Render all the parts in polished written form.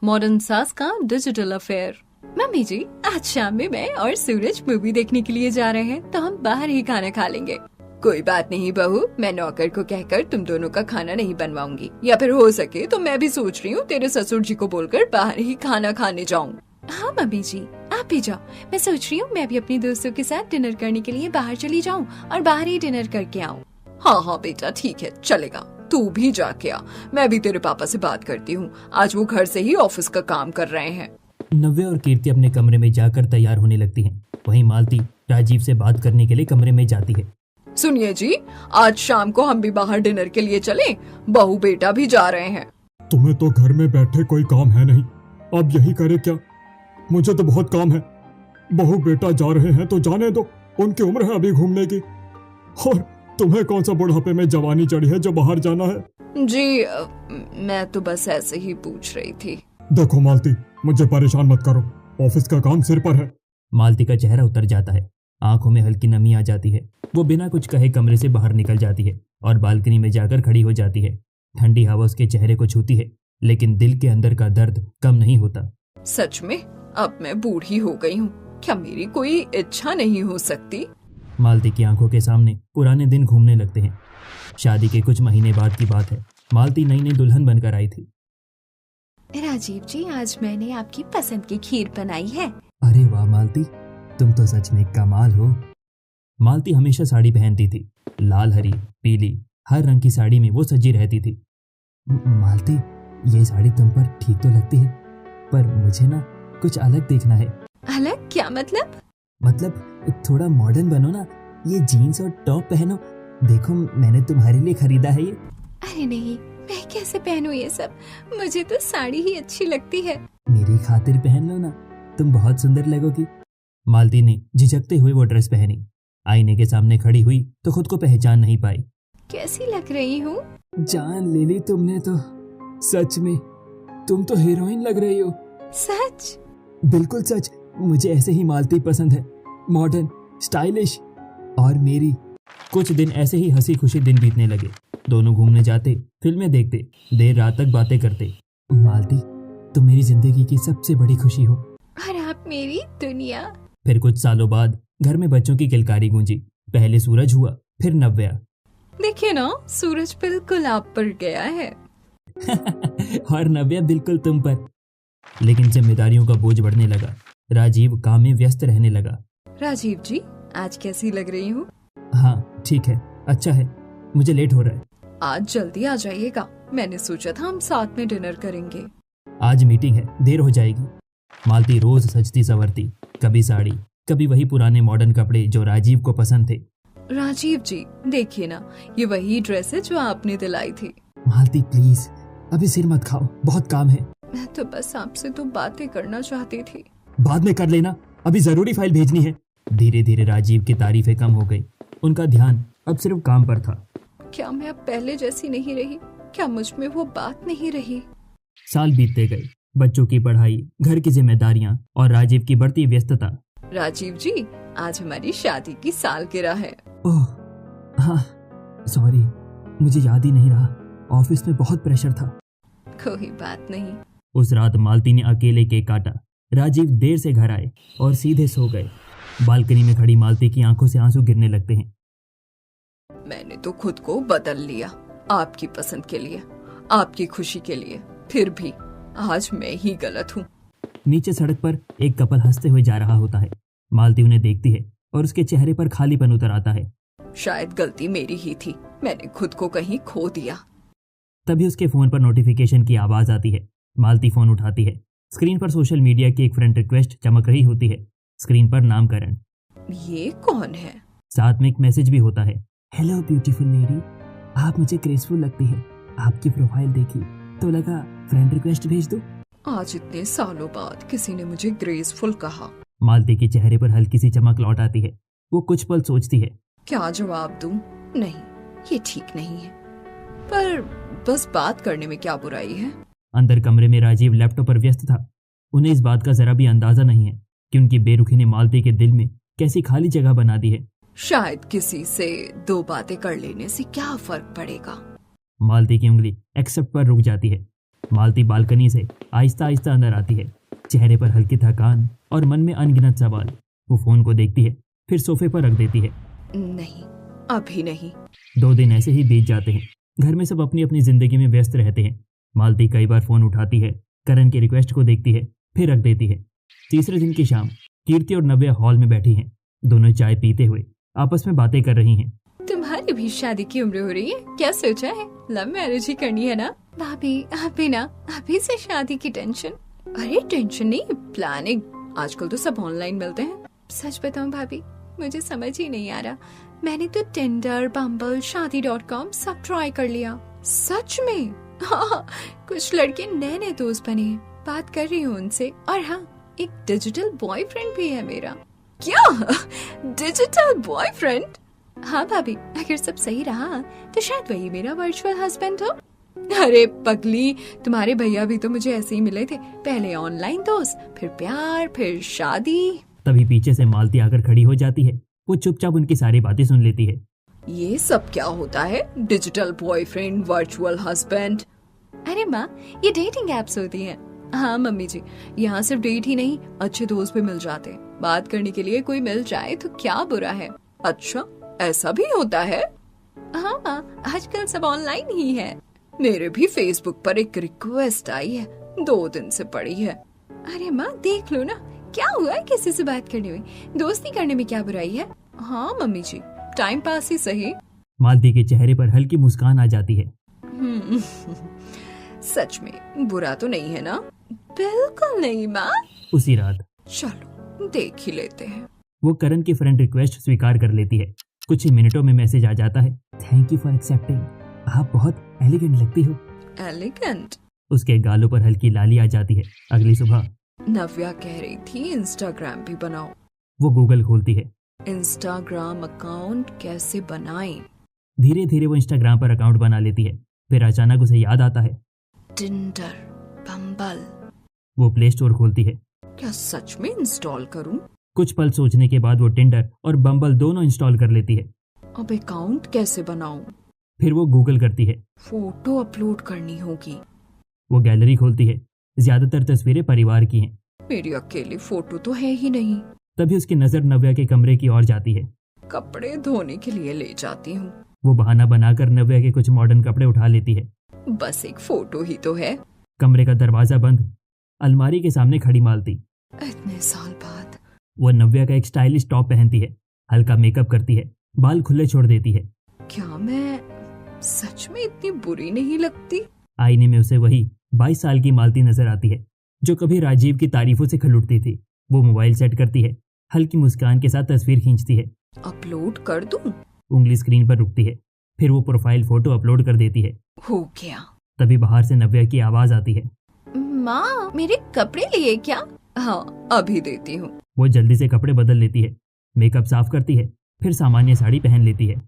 Modern सास का digital affair. Mummy जी, आज शाम में मैं और सूरज मूवी देखने के लिए जा रहे हैं, तो हम बाहर ही खाना खा लेंगे। कोई बात नहीं बहू, मैं नौकर को कहकर तुम दोनों का खाना नहीं बनवाऊंगी, या फिर हो सके तो मैं भी सोच रही हूँ तेरे ससुर जी को बोलकर बाहर ही खाना खाने जाऊँ। हाँ मम्मी जी, आप भी जाओ। मैं सोच रही हूँ मैं भी अपने दोस्तों के साथ डिनर करने के लिए बाहर चली जाऊँ और बाहर ही डिनर करके आऊँ। हाँ हाँ बेटा, ठीक है, चलेगा, तू भी जाके आ। मैं भी तेरे पापा से बात करती हूँ, आज वो घर से ही ऑफिस का काम कर रहे हैं। नव्या और कीर्ति अपने कमरे में जाकर तैयार होने लगती हैं। वहीं मालती राजीव से बात करने के लिए कमरे में जाती है। सुनिए जी, आज शाम को हम भी बाहर डिनर के लिए चलें, बहू बेटा भी जा रहे हैं। तुम्हें तो घर में बैठे कोई काम है नहीं, अब यही करे क्या? मुझे तो बहुत काम है। बहू बेटा जा रहे हैं तो जाने दो, उनकी उम्र है अभी घूमने की। और तुम्हें कौन सा बुढ़ापे में जवानी चढ़ी है जो बाहर जाना है? जी मैं तो बस ऐसे ही पूछ रही थी। देखो मालती, मुझे परेशान मत करो, ऑफिस का काम सिर पर है। मालती का चेहरा उतर जाता है, आंखों में हल्की नमी आ जाती है। वो बिना कुछ कहे कमरे से बाहर निकल जाती है और बालकनी में जाकर खड़ी हो जाती है। ठंडी हवा उसके चेहरे को छूती है, लेकिन दिल के अंदर का दर्द कम नहीं होता। सच में अब मैं बूढ़ी हो गई हूँ, क्या मेरी कोई इच्छा नहीं हो सकती? मालती की आंखों के सामने पुराने दिन घूमने लगते हैं। शादी के कुछ महीने बाद की बात है। मालती नई नई दुल्हन बनकर आई थी। राजीव जी, आज मैंने आपकी पसंद की खीर बनाई है। अरे वाह मालती, तुम तो सच में कमाल हो। मालती हमेशा साड़ी पहनती थी, लाल, हरी, पीली, हर रंग की साड़ी में वो सजी रहती थी। मालती, ये साड़ी तुम पर ठीक तो लगती है, पर मुझे ना कुछ अलग देखना है। अलग? क्या मतलब? मतलब थोड़ा मॉडर्न बनो ना, ये जीन्स और टॉप पहनो। देखो मैंने तुम्हारे लिए खरीदा है ये। अरे नहीं, मैं कैसे पहनूं ये सब? मुझे तो साड़ी ही अच्छी लगती है। मेरी खातिर पहन लो ना, तुम बहुत सुंदर लगोगी। मालती ने झिझकते हुए वो ड्रेस पहनी। आईने के सामने खड़ी हुई तो खुद को पहचान नहीं पाई। कैसी लग रही हूँ? जान ले ली तुमने तो, सच में तुम तो हीरोइन लग रही हो। सच? बिल्कुल सच, मुझे ऐसे ही मालती पसंद है, मॉडर्न, स्टाइलिश। और मेरी कुछ दिन ऐसे ही हंसी खुशी दिन बीतने लगे। दोनों घूमने जाते, फिल्में देखते, देर रात तक बातें करते। मालती, तुम मेरी जिंदगी की सबसे बड़ी खुशी हो और आप मेरी दुनिया। फिर कुछ सालों बाद घर में बच्चों की किलकारी गूंजी। पहले सूरज हुआ, फिर नव्या। देखिए ना, सूरज बिल्कुल आप पर गया है। और नव्या बिल्कुल तुम पर। लेकिन जिम्मेदारियों का बोझ बढ़ने लगा। राजीव काम में व्यस्त रहने लगा। राजीव जी, आज कैसी लग रही हूँ? हाँ ठीक है, अच्छा है, मुझे लेट हो रहा है। आज जल्दी आ जाइएगा, मैंने सोचा था हम साथ में डिनर करेंगे। आज मीटिंग है, देर हो जाएगी। मालती रोज सजती संवरती, कभी साड़ी, कभी वही पुराने मॉडर्न कपड़े जो राजीव को पसंद थे। राजीव जी, देखिए ना, ये वही ड्रेस है जो आपने दिलाई थी। मालती प्लीज, अभी सिर मत खाओ, बहुत काम है। मैं तो बस आपसे तो बातें करना चाहती थी। बाद में कर लेना, अभी जरूरी फाइल भेजनी है। धीरे धीरे राजीव की तारीफें कम हो गई। उनका ध्यान अब सिर्फ काम पर था। क्या मैं अब पहले जैसी नहीं रही? क्या मुझ में वो बात नहीं रही? साल बीतते गए, बच्चों की पढ़ाई, घर की जिम्मेदारियां और राजीव की बढ़ती व्यस्तता। राजीव जी, आज हमारी शादी की सालगिरह है। ओह हाँ, सॉरी, मुझे याद ही नहीं रहा, ऑफिस में बहुत प्रेशर था। कोई बात नहीं। उस रात मालती ने अकेले केक काटा। राजीव देर से घर आए और सीधे सो गए। बालकनी में खड़ी मालती की आंखों से आंसू गिरने लगते हैं। मैंने तो खुद को बदल लिया, आपकी पसंद के लिए, आपकी खुशी के लिए, फिर भी आज मैं ही गलत हूँ। नीचे सड़क पर एक कपल हंसते हुए जा रहा होता है। मालती उन्हें देखती है और उसके चेहरे पर खालीपन उतर आता है। शायद गलती मेरी ही थी, मैंने खुद को कहीं खो दिया। तभी उसके फोन पर नोटिफिकेशन की आवाज आती है। मालती फोन उठाती है। स्क्रीन पर सोशल मीडिया की एक फ्रेंड रिक्वेस्ट चमक रही होती है। स्क्रीन पर नामकरण। ये कौन है? साथ में एक मैसेज भी होता है। हेलो ब्यूटीफुल लेडी, आप मुझे ग्रेसफुल लगती है। आपकी प्रोफाइल देखी तो लगा फ्रेंड रिक्वेस्ट भेज दो। आज इतने सालों बाद किसी ने मुझे ग्रेसफुल कहा। मालती के चेहरे पर हल्की सी चमक लौट आती है। वो कुछ पल सोचती है, क्या जवाब दूं? नहीं, ये ठीक नहीं है, पर बस बात करने में क्या बुराई है? अंदर कमरे में राजीव लैपटॉप पर व्यस्त था। उन्हें इस बात का जरा भी अंदाजा नहीं है कि उनकी बेरुखी ने मालती के दिल में कैसी खाली जगह बना दी है। शायद किसी से दो बातें कर लेने से क्या फर्क पड़ेगा। मालती की उंगली एक्सेप्ट पर रुक जाती है। मालती बालकनी से आहिस्ता आहिस्ता अंदर आती है, चेहरे पर हल्की थकान और मन में अनगिनत सवाल। वो फोन को देखती है, फिर सोफे पर रख देती है। नहीं, अभी नहीं। 2 दिन ऐसे ही बीत जाते हैं। घर में सब अपनी अपनी जिंदगी में व्यस्त रहते हैं। मालती कई बार फोन उठाती है, करण की रिक्वेस्ट को देखती है, फिर रख देती है। तीसरे दिन की शाम कीर्ति और नव्या हॉल में बैठी हैं। दोनों चाय पीते हुए आपस में बातें कर रही हैं। तुम्हारी भी शादी की उम्र हो रही है, क्या सोचा है? लव मैरिज ही करनी है ना? भाभी अभी ना, अभी से शादी की टेंशन? अरे टेंशन नहीं, प्लानिंग। आजकल तो सब ऑनलाइन मिलते हैं। सच बताऊं भाभी, मुझे समझ ही नहीं आ रहा। मैंने तो टिंडर, बम्बल, शादी.com सब ट्राई कर लिया। सच में? हाँ, कुछ लड़के नए नए दोस्त बने हैं, बात कर रही हूँ उनसे। और हाँ, एक डिजिटल बॉयफ्रेंड भी है मेरा। क्या? Digital boyfriend? हाँ भाभी, अगर सब सही रहा तो शायद वही मेरा वर्चुअल हस्बैंड हो। अरे पगली, तुम्हारे भैया भी तो मुझे ऐसे ही मिले थे। पहले ऑनलाइन दोस्त, फिर प्यार, फिर शादी। तभी पीछे से मालती आकर खड़ी हो जाती है। वो चुपचाप उनकी सारी बातें सुन लेती है। ये सब क्या होता है? Digital boyfriend, virtual husband? अरे माँ, ये डेटिंग एप्स होती हैं। हाँ मम्मी जी, यहाँ सिर्फ डेट ही नहीं, अच्छे दोस्त भी मिल जाते हैं। बात करने के लिए कोई मिल जाए तो क्या बुरा है? अच्छा, ऐसा भी होता है? हाँ माँ, आजकल सब ऑनलाइन ही है। मेरे भी फेसबुक पर एक रिक्वेस्ट आई है, 2 दिन से पड़ी है। अरे माँ देख लो ना, क्या हुआ है किसी से बात करने में? दोस्ती करने में क्या बुराई है? हाँ मम्मी जी, टाइम पास ही सही। मालती के चेहरे पर हल्की मुस्कान आ जाती है। सच में बुरा तो नहीं है ना? बिल्कुल नहीं माँ। उसी रात चलो देख ही लेते हैं। वो करण की फ्रेंड रिक्वेस्ट स्वीकार कर लेती है। कुछ ही मिनटों में मैसेज आ जाता है, थैंक यू फॉर एक्सेप्टिंग। आप बहुत एलिगेंट लगती हो। एलिगेंट? उसके गालों पर हल्की लाली आ जाती है। अगली सुबह नव्या कह रही थी इंस्टाग्राम भी बनाओ। वो गूगल खोलती है। इंस्टाग्राम अकाउंट कैसे बनाएं? धीरे धीरे वो इंस्टाग्राम पर अकाउंट बना लेती है। फिर अचानक उसे याद आता है, टिंडर, बम्बल। वो प्ले स्टोर खोलती है। क्या सच में इंस्टॉल करूं? कुछ पल सोचने के बाद वो टिंडर और बम्बल दोनों इंस्टॉल कर लेती है। अब अकाउंट कैसे बनाऊं? फिर वो गूगल करती है। फोटो अपलोड करनी होगी। वो गैलरी खोलती है। ज्यादातर तस्वीरें परिवार की हैं। मेरी अकेली फोटो तो है ही नहीं। तभी उसकी नजर नव्या के कमरे की ओर जाती है। कपड़े धोने के लिए ले जाती हूँ। वो बहाना बनाकर नव्या के कुछ मॉडर्न कपड़े उठा लेती है। बस एक फोटो ही तो है। कमरे का दरवाजा बंद। अलमारी के सामने खड़ी मालती। इतने साल बाद वो नव्या का एक स्टाइलिश टॉप पहनती है, हल्का मेकअप करती है, बाल खुले छोड़ देती है। क्या मैं सच में इतनी बुरी नहीं लगती? आईने में उसे वही 22 साल की मालती नजर आती है जो कभी राजीव की तारीफों से खल उठती थी। वो मोबाइल सेट करती है, हल्की मुस्कान के साथ तस्वीर खींचती है। अपलोड कर दूं? उंगली स्क्रीन पर रुकती है। फिर वो प्रोफाइल फोटो अपलोड कर देती है। हो गया। तभी बाहर से नव्या की आवाज आती है, माँ मेरे कपड़े लिए क्या? हाँ अभी देती हूँ। वो जल्दी से कपड़े बदल लेती है, मेकअप साफ करती है, फिर सामान्य साड़ी पहन लेती है।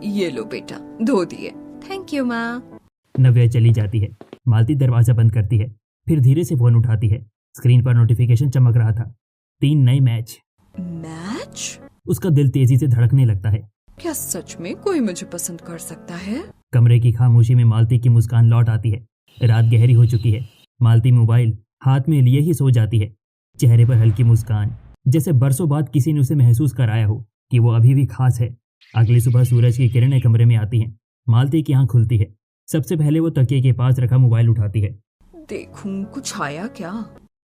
ये लो बेटा, धो दिए। थैंक यू माँ। नव्या चली जाती है। मालती दरवाजा बंद करती है, फिर धीरे से फोन उठाती है। स्क्रीन पर नोटिफिकेशन चमक रहा था, 3 नए मैच। मैच? उसका दिल तेजी से धड़कने लगता है। क्या सच में कोई मुझे पसंद कर सकता है? कमरे की खामोशी में मालती की मुस्कान लौट आती है। रात गहरी हो चुकी है। मालती मोबाइल हाथ में लिए ही सो जाती है, चेहरे पर हल्की मुस्कान, जैसे बरसों बाद किसी ने उसे महसूस कराया हो कि वो अभी भी खास है। अगली सुबह सूरज की किरणें कमरे में आती हैं। मालती की आंख खुलती है। सबसे पहले वो तकिए के पास रखा मोबाइल उठाती है। देखूं कुछ आया क्या?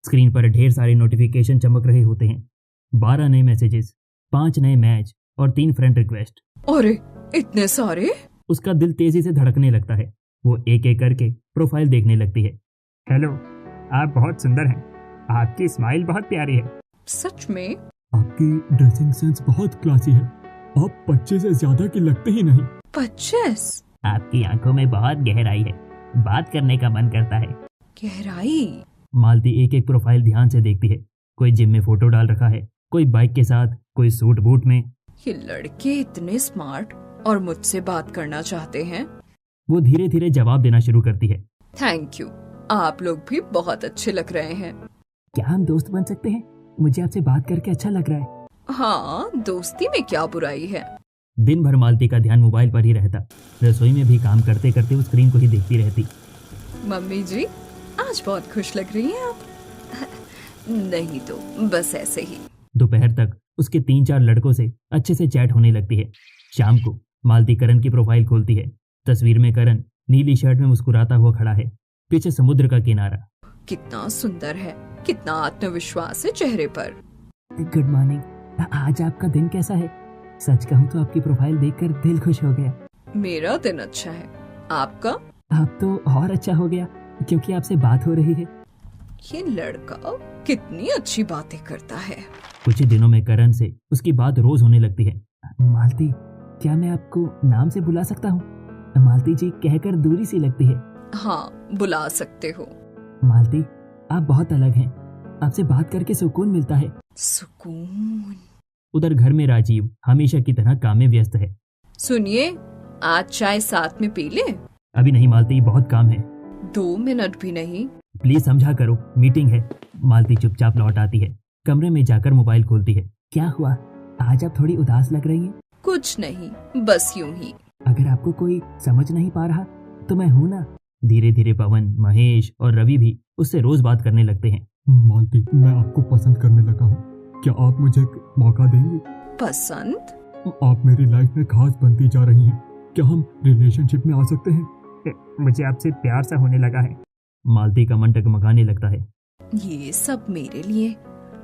स्क्रीन पर ढेर सारे नोटिफिकेशन चमक रहे होते हैं। 12 नए मैसेजेस, 5 नए मैच और 3 फ्रेंड रिक्वेस्ट। अरे इतने सारे! उसका दिल तेजी से धड़कने लगता है। वो एक एक करके प्रोफाइल देखने लगती है। हेलो, आप बहुत सुंदर हैं। आपकी स्माइल बहुत प्यारी है। सच में? आपकी ड्रेसिंग सेंस बहुत क्लासी है। आप 25 से ज्यादा की लगते ही नहीं। 25? आपकी आंखों में बहुत गहराई है, बात करने का मन करता है। गहराई? मालती एक एक प्रोफाइल ध्यान से देखती है। कोई जिम में फोटो डाल रखा है, कोई बाइक के साथ, कोई सूट बूट में। ये लड़के इतने स्मार्ट और मुझसे बात करना चाहते हैं। वो धीरे धीरे जवाब देना शुरू करती है। थैंक यू, आप लोग भी बहुत अच्छे लग रहे हैं। क्या हम दोस्त बन सकते हैं? मुझे आपसे बात करके अच्छा लग रहा है। हाँ, दोस्ती में क्या बुराई है। दिन भर मालती का ध्यान मोबाइल पर ही रहता। रसोई में भी काम करते करते वो स्क्रीन को ही देखती रहती। मम्मी जी, आज बहुत खुश लग रही हैं आप। नहीं तो बस ऐसे ही। दोपहर तक उसके 3-4 लड़कों से अच्छे से चैट होने लगती है। शाम को मालती करण की प्रोफाइल खोलती है। तस्वीर में करण नीली शर्ट में मुस्कुराता हुआ खड़ा है, पीछे समुद्र का किनारा। कितना सुंदर है, कितना आत्मविश्वास है चेहरे पर। Good morning. आज आपका दिन कैसा है? सच कहूँ तो आपकी प्रोफाइल देखकर दिल खुश हो गया। मेरा दिन अच्छा है, आपका? आप तो और अच्छा हो गया क्योंकि आपसे बात हो रही है। ये लड़का कितनी अच्छी बातें करता है। कुछ ही दिनों में करण से उसकी बात रोज होने लगती है। मालती, क्या मैं आपको नाम से बुला सकता हूँ? मालती जी कहकर दूरी सी लगती है। हाँ, बुला सकते हो। मालती, आप बहुत अलग हैं। आपसे बात करके सुकून मिलता है। सुकून? उधर घर में राजीव हमेशा की तरह काम में व्यस्त है। सुनिए, आज चाय साथ में पी ले। अभी नहीं मालती, बहुत काम है। 2 मिनट भी नहीं? प्लीज समझा करो, मीटिंग है। मालती चुपचाप लौट आती है। कमरे में जाकर मोबाइल खोलती है। क्या हुआ, आज आप थोड़ी उदास लग रही हैं? कुछ नहीं, बस यूं ही। अगर आपको कोई समझ नहीं पा रहा तो मैं हूं ना। धीरे धीरे पवन, महेश और रवि भी उससे रोज बात करने लगते हैं। मालती, मैं आपको पसंद करने लगा हूँ। क्या आप मुझे एक मौका देंगी? पसंद? आप मेरी लाइफ में खास बनती जा रही हैं। क्या हम रिलेशनशिप में आ सकते हैं? मुझे आपसे प्यार सा होने लगा है। मालती का मन टगमगाने लगता है। ये सब मेरे लिए?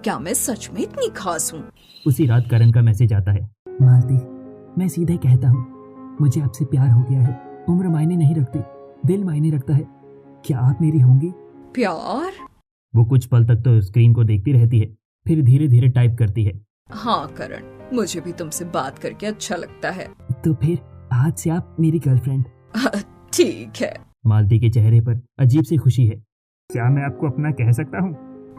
क्या मैं सच में इतनी खास हूँ? उसी रात करण का मैसेज आता है। मालती, मैं सीधे कहता हूँ, मुझे आपसे प्यार हो गया है। उम्र मायने नहीं रखती, दिल मायने रखता है। क्या आप मेरी होंगी? प्यार? वो कुछ पल तक तो स्क्रीन को देखती रहती है, फिर धीरे धीरे टाइप करती है। हाँ करण, मुझे भी तुमसे बात करके अच्छा लगता है। तो फिर आज से आप मेरी गर्लफ्रेंड। ठीक है। मालती के चेहरे पर अजीब सी खुशी है। क्या मैं आपको अपना कह सकता हूँ?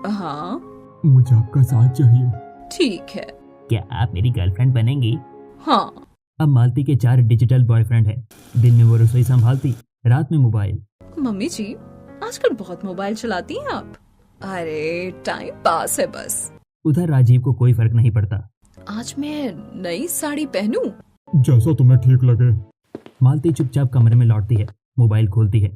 हाँ। मुझे आपका साथ चाहिए। ठीक है। क्या आप मेरी गर्लफ्रेंड बनेंगी? हाँ। अब मालती के 4 डिजिटल बॉयफ्रेंड हैं। दिन में वो रसोई संभालती, रात में मोबाइल। मम्मी जी, आजकल बहुत मोबाइल चलाती हैं आप। अरे टाइम पास है बस। उधर राजीव को कोई फर्क नहीं पड़ता। आज मैं नई साड़ी पहनूं? जैसा तुम्हें ठीक लगे। मालती चुपचाप कमरे में लौटती है, मोबाइल खोलती है।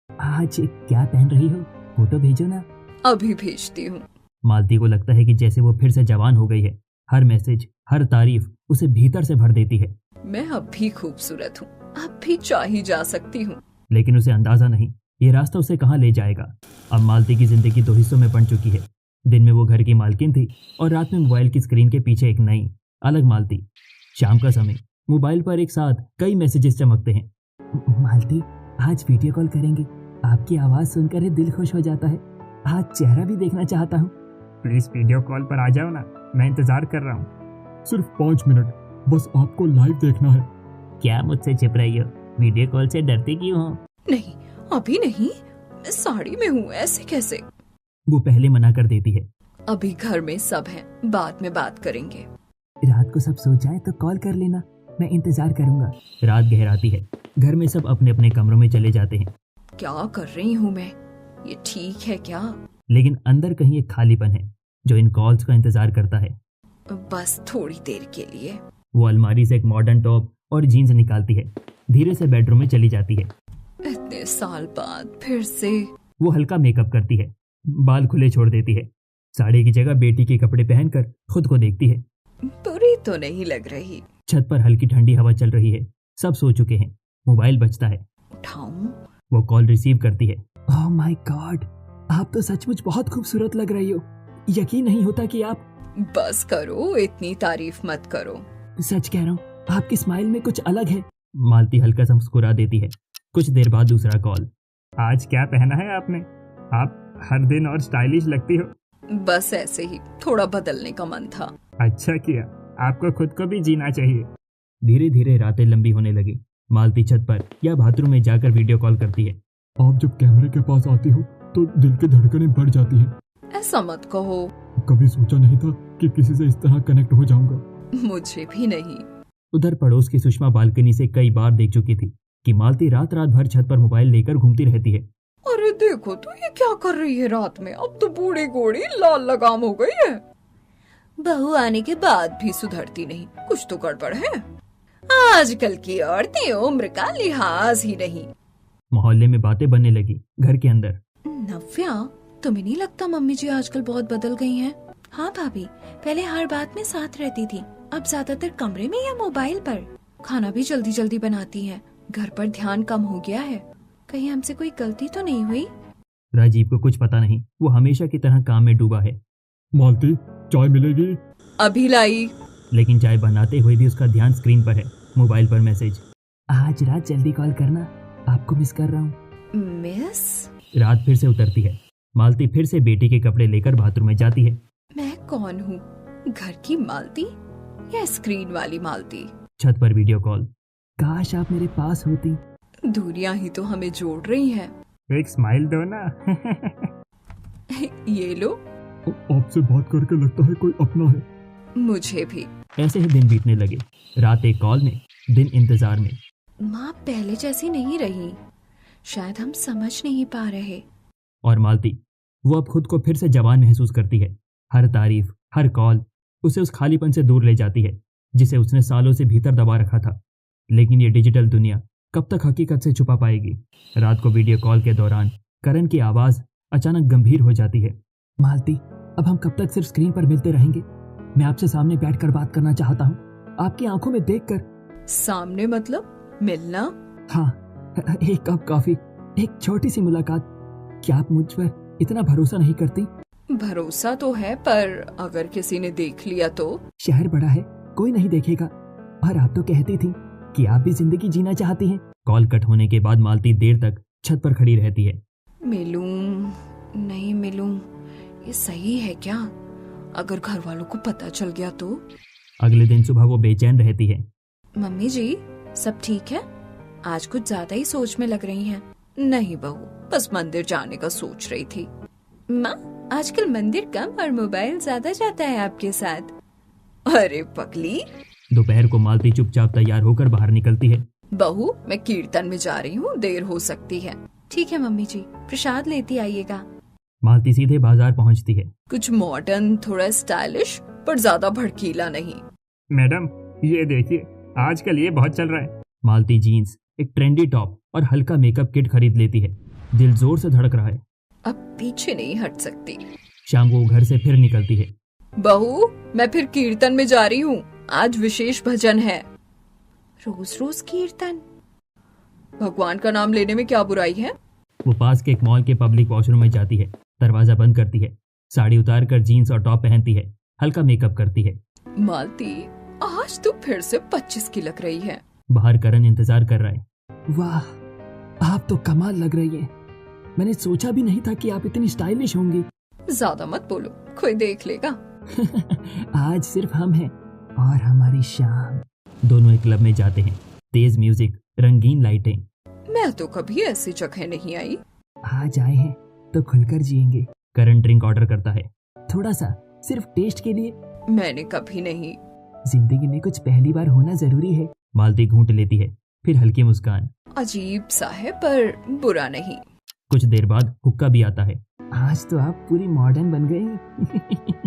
आज क्या पहन रही हो? फोटो भेजो ना। अभी भेजती हूँ। मालती को लगता है कि जैसे वो फिर से जवान हो गई है। हर मैसेज, हर तारीफ उसे भीतर से भर देती है। मैं अब भी खूबसूरत हूँ, अब भी चाही जा सकती हूँ। लेकिन उसे अंदाजा नहीं, ये रास्ता उसे कहाँ ले जाएगा। अब मालती की जिंदगी 2 हिस्सों में बंट चुकी है। दिन में वो घर की मालकिन थी और रात में मोबाइल की स्क्रीन के पीछे एक नई अलग मालती। शाम का समय, मोबाइल पर एक साथ कई मैसेजेस चमकते हैं। मालती, आज वीडियो कॉल करेंगे। आपकी आवाज सुनकर ही दिल खुश हो जाता है। आज चेहरा भी देखना चाहता हूँ। प्लीज वीडियो कॉल पर आ जाओ ना, मैं इंतजार कर रहा हूँ। सिर्फ 5 मिनट, बस आपको लाइव देखना है। क्या मुझसे छिप रही हो? वीडियो कॉल से डरती क्यों हो? नहीं, अभी नहीं, मैं साड़ी में हूँ, ऐसे कैसे? वो पहले मना कर देती है। अभी घर में सब हैं, बाद में बात करेंगे। रात को सब सो जाए तो कॉल कर लेना, मैं इंतजार करूंगा। रात गहराती है, घर में सब अपने अपने कमरों में चले जाते हैं। क्या कर रही हूँ मैं? ये ठीक है क्या? लेकिन अंदर कहीं एक खालीपन है जो इन कॉल्स का इंतजार करता है। बस थोड़ी देर के लिए। वो अलमारी से एक मॉडर्न टॉप और जीन्स निकालती है, धीरे से बेडरूम में चली जाती है। इतने साल बाद फिर से। वो हल्का मेकअप करती है, बाल खुले छोड़ देती है, साड़ी की जगह बेटी के कपड़े पहनकर खुद को देखती है। बुरी तो नहीं लग रही। छत पर हल्की ठंडी हवा चल रही है, सब सो चुके हैं। मोबाइल बजता है। उठाऊं? वो कॉल रिसीव करती है। ओह माय गॉड, आप तो सचमुच बहुत खूबसूरत लग रही हो। यकीन नहीं होता कि आप। बस करो, इतनी तारीफ मत करो। सच कह रहा हूँ, आपकी स्माइल में कुछ अलग है। मालती हल्का सा मुस्कुरा देती है। कुछ देर बाद दूसरा कॉल। आज क्या पहना है आपने? आप हर दिन और स्टाइलिश लगती हो। बस ऐसे ही, थोड़ा बदलने का मन था। अच्छा किया, आपको खुद को भी जीना चाहिए। धीरे धीरे रातें लंबी होने लगी। मालती छत पर या बाथरूम में जाकर वीडियो कॉल करती है। आप जब कैमरे के पास आती हो तो दिल की धड़कनें बढ़ जाती हैं। ऐसा मत कहो। कभी सोचा नहीं था कि किसी से इस तरह कनेक्ट हो जाऊंगा। मुझे भी नहीं। उधर पड़ोस की सुषमा बालकनी से कई बार देख चुकी थी कि मालती रात रात भर छत पर मोबाइल लेकर घूमती रहती है। अरे देखो तो ये क्या कर रही है रात में? अब तो बूढ़ी घोड़ी लाल लगाम हो गई है। बहू आने के बाद भी सुधरती नहीं, कुछ तो गड़बड़ है। आजकल की औरतें उम्र का लिहाज ही नहीं। मोहल्ले में बातें बनने लगी। घर के अंदर नव्या, तुम्हें नहीं लगता मम्मी जी आजकल बहुत बदल गई हैं? हाँ भाभी, पहले हर बात में साथ रहती थी, अब ज्यादातर कमरे में या मोबाइल पर। खाना भी जल्दी जल्दी बनाती हैं, घर पर ध्यान कम हो गया है। कहीं हमसे कोई गलती तो नहीं हुई? राजीव को कुछ पता नहीं, वो हमेशा की तरह काम में डूबा है। मालती, चाय मिलेगी? अभी लाई। लेकिन चाय बनाते हुए भी उसका ध्यान स्क्रीन पर है। मोबाइल पर मैसेज, आज रात जल्दी कॉल करना, आपको मिस कर रहा हूँ। मिस? रात फिर से उतरती है। मालती फिर से बेटी के कपड़े लेकर बाथरूम में जाती है। मैं कौन हूँ, घर की मालती या स्क्रीन वाली मालती? छत पर वीडियो कॉल। काश आप मेरे पास होती। दूरियां ही तो हमें जोड़ रही हैं। एक स्माइल दो ना। ये लो। आपसे बात करके लगता है कोई अपना है। मुझे भी। ऐसे ही दिन बीतने लगे। रात एक कॉल में, दिन इंतजार में। माँ पहले जैसी नहीं रही, शायद हम समझ नहीं पा रहे। और मालती, वो अब खुद को फिर से जवान महसूस करती है। हर तारीफ, हर कॉल उसे उस खालीपन से दूर ले जाती है जिसे उसने सालों से भीतर दबा रखा था। लेकिन ये डिजिटल दुनिया कब तक हकीकत से छुपा पाएगी? रात को वीडियो कॉल के दौरान करण की आवाज अचानक गंभीर हो जाती है। मालती, अब हम कब तक सिर्फ स्क्रीन पर मिलते रहेंगे? मैं आपसे सामने बैठकर बात करना चाहता हूँ, आपकी आंखों में देखकर। सामने मतलब मिलना? हाँ, एक कप कॉफी, एक छोटी सी मुलाकात। क्या आप मुझ पर इतना भरोसा नहीं करती? भरोसा तो है, पर अगर किसी ने देख लिया तो? शहर बड़ा है, कोई नहीं देखेगा। और आप तो कहती थी कि आप भी जिंदगी जीना चाहती हैं। कॉल कट होने के बाद मालती देर तक छत पर खड़ी रहती है। मिलूं नहीं मिलूं, ये सही है क्या? अगर घर वालों को पता चल गया तो? अगले दिन सुबह वो बेचैन रहती है। मम्मी जी, सब ठीक है? आज कुछ ज्यादा ही सोच में लग रही हैं। नहीं बहू, बस मंदिर जाने का सोच रही थी। माँ, आजकल मंदिर कम और मोबाइल ज्यादा जाता है आपके साथ। अरे पगली। दोपहर को मालती चुपचाप तैयार होकर बाहर निकलती है। बहू, मैं कीर्तन में जा रही हूँ, देर हो सकती है। ठीक है मम्मी जी, प्रसाद लेती आइएगा। मालती सीधे बाजार पहुंचती है। कुछ मॉडर्न, थोड़ा स्टाइलिश, पर ज्यादा भड़कीला नहीं। मैडम, ये देखिए, आजकल ये बहुत चल रहा है। मालती जीन्स, एक ट्रेंडी टॉप और हल्का मेकअप किट खरीद लेती है। दिल जोर से धड़क रहा है। अब पीछे नहीं हट सकती। शाम को घर से फिर निकलती है। बहू, मैं फिर कीर्तन में जा रही हूँ, आज विशेष भजन है। रोज रोज कीर्तन? भगवान का नाम लेने में क्या बुराई है? वो पास के एक मॉल के पब्लिक वॉशरूम में जाती है। दरवाजा बंद करती है। साड़ी उतार कर जीन्स और टॉप पहनती है। हल्का मेकअप करती है। मालती, आज तो फिर से 25 की लग रही है। बाहर करण इंतजार कर रहा है। वाह, आप तो कमाल लग रही है। मैंने सोचा भी नहीं था कि आप इतनी स्टाइलिश होंगी। ज्यादा मत बोलो, कोई देख लेगा। आज सिर्फ हम हैं और हमारी शाम। दोनों एक क्लब में जाते हैं। तेज म्यूजिक, रंगीन लाइटें। मैं तो कभी ऐसी जगह नहीं आई। आज आए हैं तो खुलकर जिएंगे। करण ड्रिंक ऑर्डर करता है, थोड़ा सा, सिर्फ टेस्ट के लिए। मैंने कभी नहीं। जिंदगी में कुछ पहली बार होना जरूरी है। मालती घूंट लेती है, फिर हल्की मुस्कान। अजीब सा है, पर बुरा नहीं। कुछ देर बाद हुक्का भी आता है। आज तो आप पूरी मॉडर्न बन गई।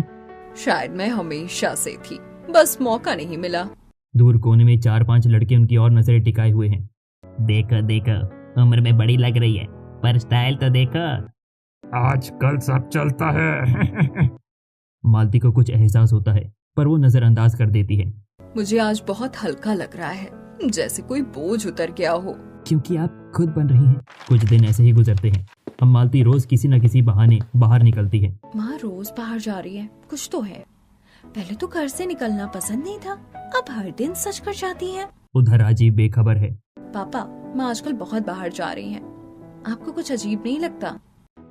शायद मैं हमेशा से थी, बस मौका नहीं मिला। दूर कोने में 4-5 लड़के उनकी ओर नजरें टिकाए हुए हैं। देखो देखो, उम्र में बड़ी लग रही है, पर स्टाइल तो देखो। आजकल सब चलता है। मालती को कुछ एहसास होता है, पर वो नजरअंदाज कर देती है। मुझे आज बहुत हल्का लग रहा है, जैसे कोई बोझ उतर गया हो। क्योंकि आप खुद बन रही हैं। कुछ दिन ऐसे ही गुजरते हैं। अब मालती रोज किसी न किसी बहाने बाहर निकलती है। माँ रोज बाहर जा रही है, कुछ तो है। पहले तो घर से निकलना पसंद नहीं था, अब हर दिन सच कर जाती है। उधर राजीव बेखबर है। पापा, माँ आजकल बहुत बाहर जा रही है, आपको कुछ अजीब नहीं लगता?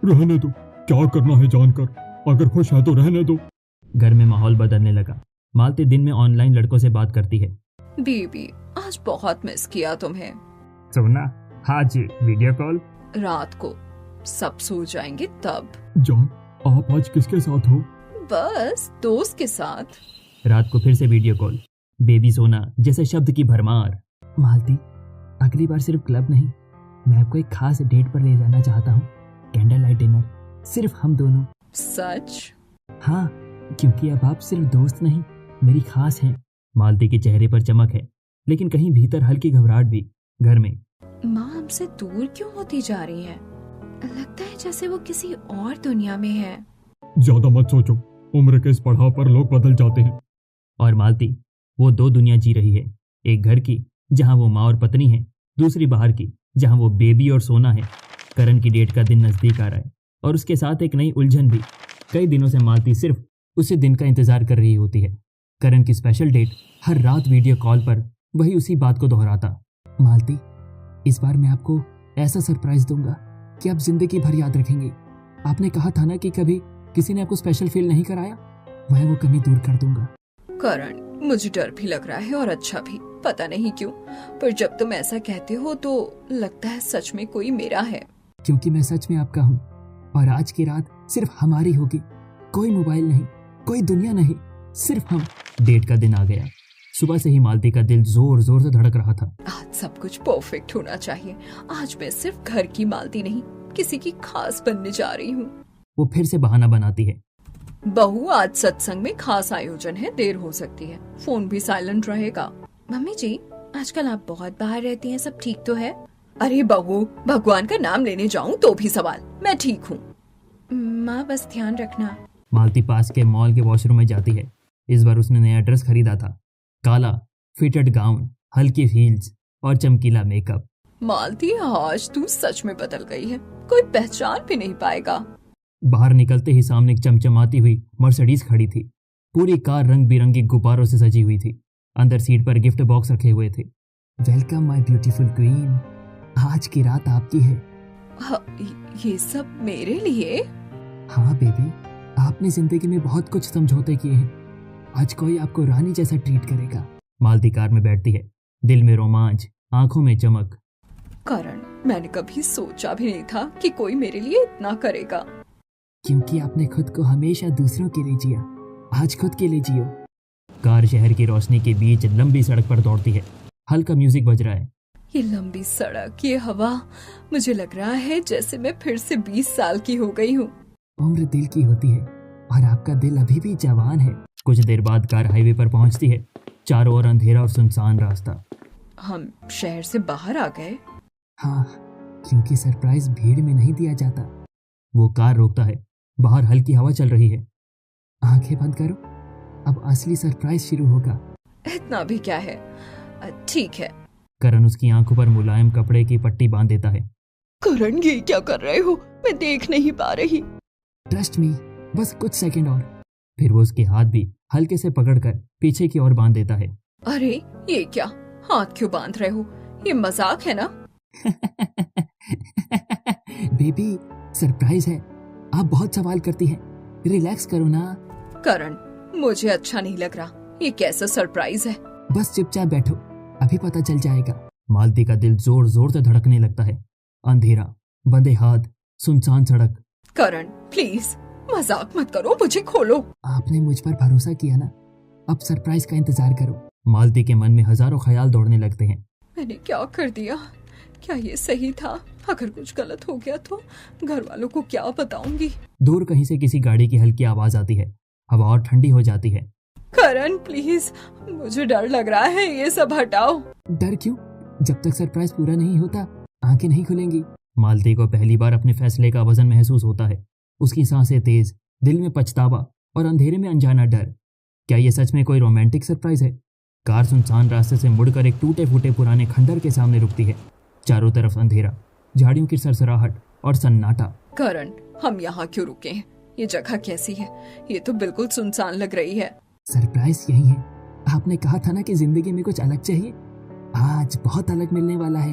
रहने दो, क्या करना है जानकर। अगर खुश है तो रहने दो। घर में माहौल बदलने लगा। मालती दिन में ऑनलाइन लड़कों से बात करती है। बीबी, आज बहुत मिस किया तुम्हें। सुना, आज वीडियो कॉल। रात को सब सो जाएंगे तब। जान, आप आज किसके साथ हो? बस दोस्त के साथ। रात को फिर से वीडियो कॉल। बेबी सोना जैसे शब्द की भरमार। मालती, अगली बार सिर्फ क्लब नहीं, मैं आपको एक खास डेट पर ले जाना चाहता हूँ। कैंडल लाइट डिनर, सिर्फ हम दोनों। सच? हाँ, क्योंकि अब आप सिर्फ दोस्त नहीं, मेरी खास हैं। मालती के चेहरे पर चमक है, लेकिन कहीं भीतर हल्की घबराहट भी। घर में माँ हमसे दूर क्यों होती जा रही है? लगता है जैसे वो किसी और दुनिया में है। ज्यादा मत सोचो, उम्र के इस पड़ाव पर लोग बदल जाते हैं। और मालती वो दो दुनिया जी रही है, एक घर की जहां वो माँ और पत्नी है, दूसरी बाहर की जहां वो बेबी और सोना है। करण की डेट का दिन नजदीक आ रहा है और उसके साथ एक नई उलझन भी। कई दिनों से मालती सिर्फ उसी दिन का इंतजार कर रही होती है। करण की स्पेशल डेट। हर रात वीडियो कॉल पर वही उसी बात को दोहराता। मालती, इस बार मैं आपको ऐसा सरप्राइज दूंगा कि आप जिंदगी भर याद रखेंगे। आपने कहा था ना कि कभी किसी ने आपको स्पेशल फील नहीं कराया, मैं वो कमी दूर कर दूंगा। करण, मुझे डर भी लग रहा है और अच्छा भी, पता नहीं क्यों, पर जब तुम ऐसा कहते हो तो लगता है सच में कोई मेरा है। क्योंकि मैं सच में आपका हूँ और आज की रात सिर्फ हमारी होगी। कोई मोबाइल नहीं, कोई दुनिया नहीं, सिर्फ हम। डेट का दिन आ गया। सुबह से ही मालती का दिल जोर जोर से धड़क रहा था। आज सब कुछ परफेक्ट होना चाहिए। आज मैं सिर्फ घर की मालती नहीं, किसी की खास बनने जा रही हूँ। वो फिर से बहाना बनाती है। बहू, आज सत्संग में खास आयोजन है, देर हो सकती है, फोन भी साइलेंट रहेगा। मम्मी जी, आजकल आप बहुत बाहर रहती हैं, सब ठीक तो है? अरे बहू, भगवान का नाम लेने जाऊँ तो भी सवाल। मैं ठीक हूँ। माँ बस ध्यान रखना। मालती पास के मॉल के वॉशरूम में जाती है। इस बार उसने नया ड्रेस खरीदा था, काला फिटेड गाउन, हल्की हील्स और चमकीला मेकअप। मालती, आज तू सच में बदल गई है, कोई पहचान भी नहीं पाएगा। बाहर निकलते ही सामने एक चमचमाती हुई मर्सिडीज खड़ी थी। पूरी कार रंग बिरंगी गुब्बारों से सजी हुई थी। अंदर सीट पर गिफ्ट बॉक्स रखे हुए थे। वेलकम माय ब्यूटीफुल क्वीन, आज की रात आपकी है। ये सब मेरे लिए? हाँ बेबी, आपने जिंदगी में बहुत कुछ समझौते किए हैं, आज कोई आपको रानी जैसा ट्रीट करेगा। मालती कार में बैठती है, दिल में रोमांच, आंखों में चमक। करण, मैंने कभी सोचा भी नहीं था कि कोई मेरे लिए इतना करेगा। क्योंकि आपने खुद को हमेशा दूसरों के लिए जिया, आज खुद के लिए जियो। कार शहर की रोशनी के बीच लंबी सड़क पर दौड़ती है। हल्का म्यूजिक बज रहा है। ये लंबी सड़क, ये हवा, मुझे लग रहा है जैसे मैं फिर से 20 साल की हो गई हूँ। उम्र दिल की होती है और आपका दिल अभी भी जवान है। कुछ देर बाद कार हाईवे पर पहुंचती है। चारों ओर अंधेरा और सुनसान रास्ता। हम शहर से बाहर आ गए। हाँ, क्योंकि सरप्राइज भीड़ में नहीं दिया जाता। वो कार रोकता है। बाहर हल्की हवा चल रही है। आंखें बंद करो, अब असली सरप्राइज शुरू होगा। इतना भी क्या है, ठीक है। करण उसकी आंखों पर मुलायम कपड़े की पट्टी बांध देता है। करण, ये क्या कर रहे हो? मैं देख नहीं पा रही। ट्रस्ट मी, बस कुछ सेकंड और। फिर वो उसके हाथ भी हल्के से पकड़कर पीछे की ओर बांध देता है। अरे ये क्या, हाथ क्यों बांध रहे हो? ये मजाक है ना? बेबी, सरप्राइज है। आप बहुत सवाल करती हैं, रिलैक्स करो ना। करण, मुझे अच्छा नहीं लग रहा। ये कैसा सरप्राइज है? बस चुपचाप बैठो, अभी पता चल जाएगा। मालती का दिल जोर जोर से धड़कने लगता है। अंधेरा, बंधे हाथ, सुनसान सड़क। करण प्लीज, मजाक मत करो, मुझे खोलो। आपने मुझ पर भरोसा किया ना, अब सरप्राइज का इंतजार करो। मालती के मन में हजारों ख्याल दौड़ने लगते हैं। मैंने क्या कर दिया? क्या ये सही था? अगर कुछ गलत हो गया तो घर वालों को क्या बताऊंगी? दूर कहीं से किसी गाड़ी की हल्की आवाज आती है। हवा और ठंडी हो जाती है। करण प्लीज, मुझे डर लग रहा है, ये सब हटाओ। डर क्यों? जब तक सरप्राइज पूरा नहीं होता आंखें नहीं खुलेंगी। मालती को पहली बार अपने फैसले का वजन महसूस होता है। उसकी सांसें तेज, दिल में पछतावा और अंधेरे में अनजाना डर। क्या ये सच में कोई रोमांटिक सरप्राइज है? कार सुनसान रास्ते से मुड़कर एक टूटे फूटे पुराने खंडर के सामने रुकती है। चारों तरफ अंधेरा, झाड़ियों की सरसराहट और सन्नाटा। करण, हम यहाँ क्यों रुके हैं? ये जगह कैसी है? ये तो बिल्कुल सुनसान लग रही है। सरप्राइज यही है। आपने कहा था ना कि जिंदगी में कुछ अलग चाहिए, आज बहुत अलग मिलने वाला है।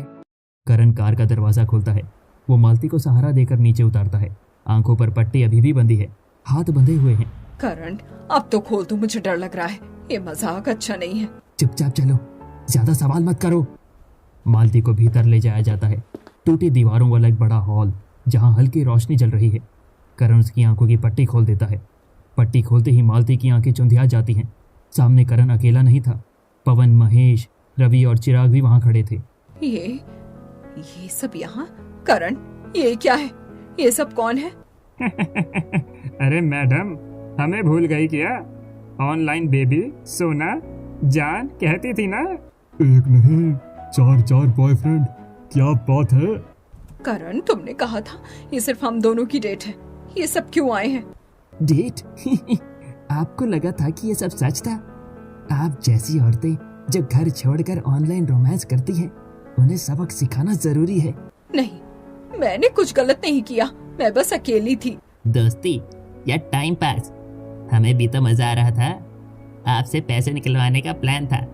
करण कार का दरवाजा खोलता है। वो मालती को सहारा देकर नीचे उतारता है। आंखों पर पट्टी अभी भी बंधी है, हाथ बंधे हुए हैं। करण, अब तो खोल दो, मुझे डर लग रहा है। ये मजाक अच्छा नहीं है। चुपचाप चलो, ज्यादा सवाल मत करो। मालती को भीतर ले जाया जाता है। टूटी दीवारों वाला एक बड़ा हॉल जहां हल्की रोशनी जल रही है। करण उसकी आंखों की पट्टी खोल देता है। पट्टी खोलते ही मालती की आंखें चुंधिया जाती हैं। सामने करण अकेला नहीं था। पवन, महेश, रवि और चिराग भी वहां खड़े थे। ये सब यहाँ? करण, ये क्या है? ये सब कौन है? अरे मैडम, हमें भूल गई क्या? ऑनलाइन बेबी, सोना, जान कहती थी ना। एक नहीं, चार चार बॉयफ्रेंड, क्या बात है? करण, तुमने कहा था ये सिर्फ हम दोनों की डेट है, ये सब क्यों आए हैं? डेट? आपको लगा था कि ये सब सच था? आप जैसी औरतें जो घर छोड़कर ऑनलाइन रोमांस करती हैं, उन्हें सबक सिखाना जरूरी है। नहीं, मैंने कुछ गलत नहीं किया, मैं बस अकेली थी। दोस्ती या टाइम पास? हमें भी तो मजा आ रहा था, आपसे पैसे निकलवाने का प्लान था,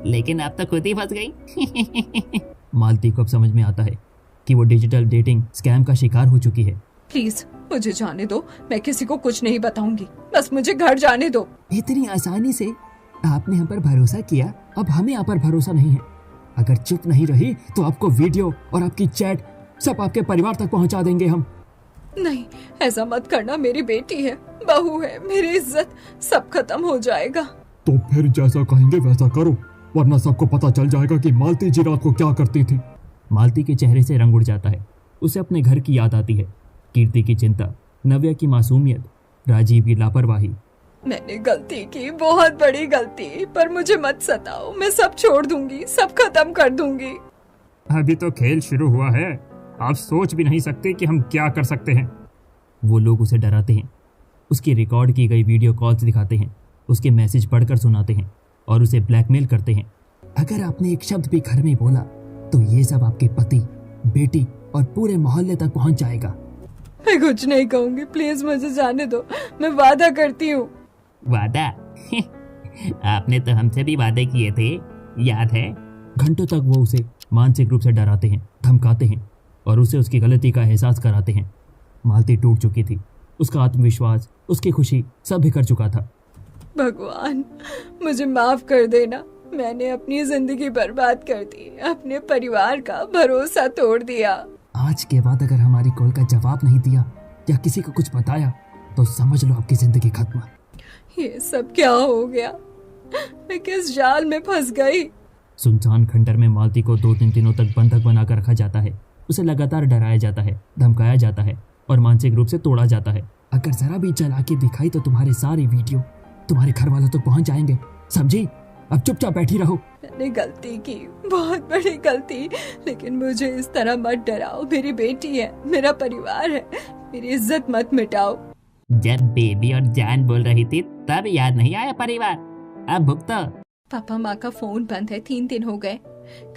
लेकिन आप तो खुद ही फंस गई। मालती को अब समझ में आता है कि वो डिजिटल डेटिंग स्कैम का शिकार हो चुकी है। प्लीज मुझे जाने दो, मैं किसी को कुछ नहीं बताऊंगी, बस मुझे घर जाने दो। इतनी आसानी से आपने हम पर भरोसा किया, अब हमें आप पर भरोसा नहीं है। अगर चुप नहीं रही तो आपको वीडियो और आपकी चैट सब आपके परिवार तक पहुंचा देंगे हम। नहीं, ऐसा मत करना, मेरी बेटी है, बहू है, मेरी इज्जत सब खत्म हो जाएगा। तो फिर जैसा कहेंगे वैसा करो, वरना सबको पता चल जाएगा कि मालती जी रात को क्या करती थी। मालती के चेहरे से रंग उड़ जाता है। उसे अपने घर की याद आती है, कीर्ति की चिंता, नव्या की मासूमियत, राजीव की लापरवाही। मैंने गलती की, बहुत बड़ी गलती, पर मुझे मत सताओ, मैं सब छोड़ दूंगी, सब खत्म कर दूंगी। अभी तो खेल शुरू हुआ है, आप सोच भी नहीं सकते कि हम क्या कर सकते हैं। वो लोग उसे डराते हैं, उसकी रिकॉर्ड की गई वीडियो कॉल्स दिखाते हैं, उसके मैसेज पढ़कर सुनाते हैं और उसे ब्लैकमेल करते हैं। अगर आपने एक शब्द भी घर में बोला तो ये सब आपके पति, बेटी और पूरे मोहल्ले तक पहुंच जाएगा। मैं कुछ नहीं कहूंगी, प्लीज मुझे जाने दो, मैं वादा करती हूँ। वादा? आपने तो हमसे भी वादे किए थे, याद है? घंटों तक वो उसे मानसिक रूप से डराते हैं, धमकाते हैं और उसे उसकी गलती का एहसास कराते हैं। मालती टूट चुकी थी, उसका आत्मविश्वास, उसकी खुशी सब बिखर चुका था। भगवान, मुझे माफ कर देना, मैंने अपनी जिंदगी बर्बाद कर दी, अपने परिवार का भरोसा तोड़ दिया। आज के बाद अगर हमारी कॉल का जवाब नहीं दिया या किसी को कुछ बताया तो समझ लो आपकी जिंदगी खत्म। ये सब क्या हो गया? मैं किस जाल में फंस गई? सुनसान खंडर में मालती को 2-3 दिनों तक बंधक बनाकर रखा जाता है। उसे लगातार डराया जाता है, धमकाया जाता है और मानसिक रूप से तोड़ा जाता है। अगर जरा भी चालाकी दिखाई तो तुम्हारे सारे वीडियो तुम्हारे घर वालों तक पहुंच जाएंगे, समझी? अब चुपचाप बैठी रहो। मैंने गलती की, बहुत बड़ी गलती, लेकिन मुझे इस तरह मत डराओ। मेरी बेटी है, मेरा परिवार है, मेरी इज्जत मत मिटाओ। जब बेबी और जान बोल रही थी तब याद नहीं आया परिवार? अब भुगतो। पापा, माँ का फोन बंद है, 3 दिन हो गए,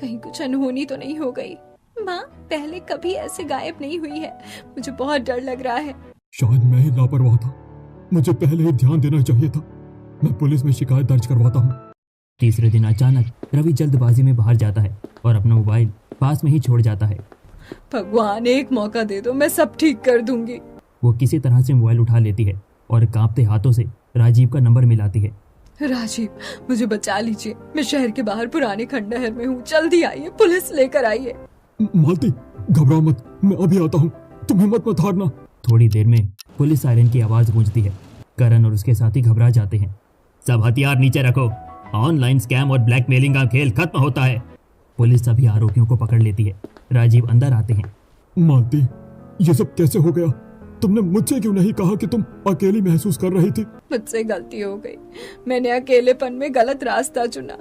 कहीं कुछ अनहोनी तो नहीं हो गई? माँ पहले कभी ऐसे गायब नहीं हुई है, मुझे बहुत डर लग रहा है। शायद मैं ही लापरवाह था, मुझे पहले ही ध्यान देना चाहिए था। मैं पुलिस में शिकायत दर्ज करवाता हूँ। तीसरे दिन अचानक रवि जल्दबाजी में बाहर जाता है और अपना मोबाइल पास में ही छोड़ जाता है। भगवान, एक मौका दे दो, मैं सब ठीक कर दूंगी। वो किसी तरह से मोबाइल उठा लेती है और कांपते हाथों से राजीव का नंबर मिलाती है। राजीव, मुझे बचा लीजिए, मैं शहर के बाहर पुराने खंडहर में हूँ, जल्दी आइए, पुलिस लेकर आइए। मालती, घबराओ मत, मैं अभी आता हूँ, तुम हिम्मत मत हारना। थोड़ी देर में पुलिस सायरन की आवाज गूंजती है। करण और उसके साथी घबरा जाते हैं। सब हथियार नीचे रखो, ऑनलाइन स्कैम और ब्लैकमेलिंग का खेल खत्म होता है। पुलिस सभी आरोपियों को पकड़ लेती है। राजीव अंदर आते हैं। मालती, ये सब कैसे हो गया? तुमने मुझसे क्यों नहीं कहा कि तुम अकेली महसूस कर रही थी? मुझसे गलती हो गई, मैंने अकेलेपन में गलत रास्ता चुना।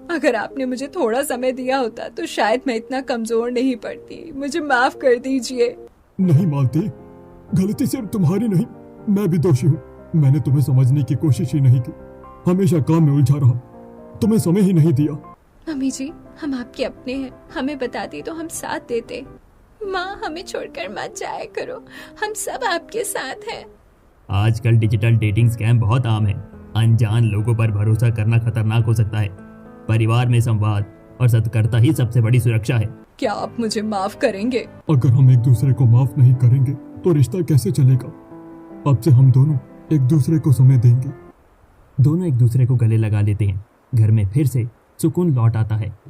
अगर आपने मुझे थोड़ा समय दिया होता तो शायद मैं इतना कमजोर नहीं पड़ती। मुझे माफ कर दीजिए। नहीं मालती, गलती सिर्फ तुम्हारी नहीं, मैं भी दोषी हूँ। मैंने तुम्हें समझने की कोशिश ही नहीं की, हमेशा काम में उलझा रहा, तुम्हें समय ही नहीं दिया। मम्मी जी, हम आपके अपने हैं, हमें बताती तो हम साथ देते। माँ, हमें छोड़कर मत जाया करो, हम सब आपके साथ हैं। आजकल डिजिटल डेटिंग स्कैम बहुत आम है। अनजान लोगों पर भरोसा करना खतरनाक हो सकता है। परिवार में संवाद और सतर्कता ही सबसे बड़ी सुरक्षा है। क्या आप मुझे माफ करेंगे? अगर हम एक दूसरे को माफ नहीं करेंगे तो रिश्ता कैसे चलेगा? अब से हम दोनों एक दूसरे को समय देंगे। दोनों एक दूसरे को गले लगा लेते हैं। घर में फिर से सुकून लौट आता है।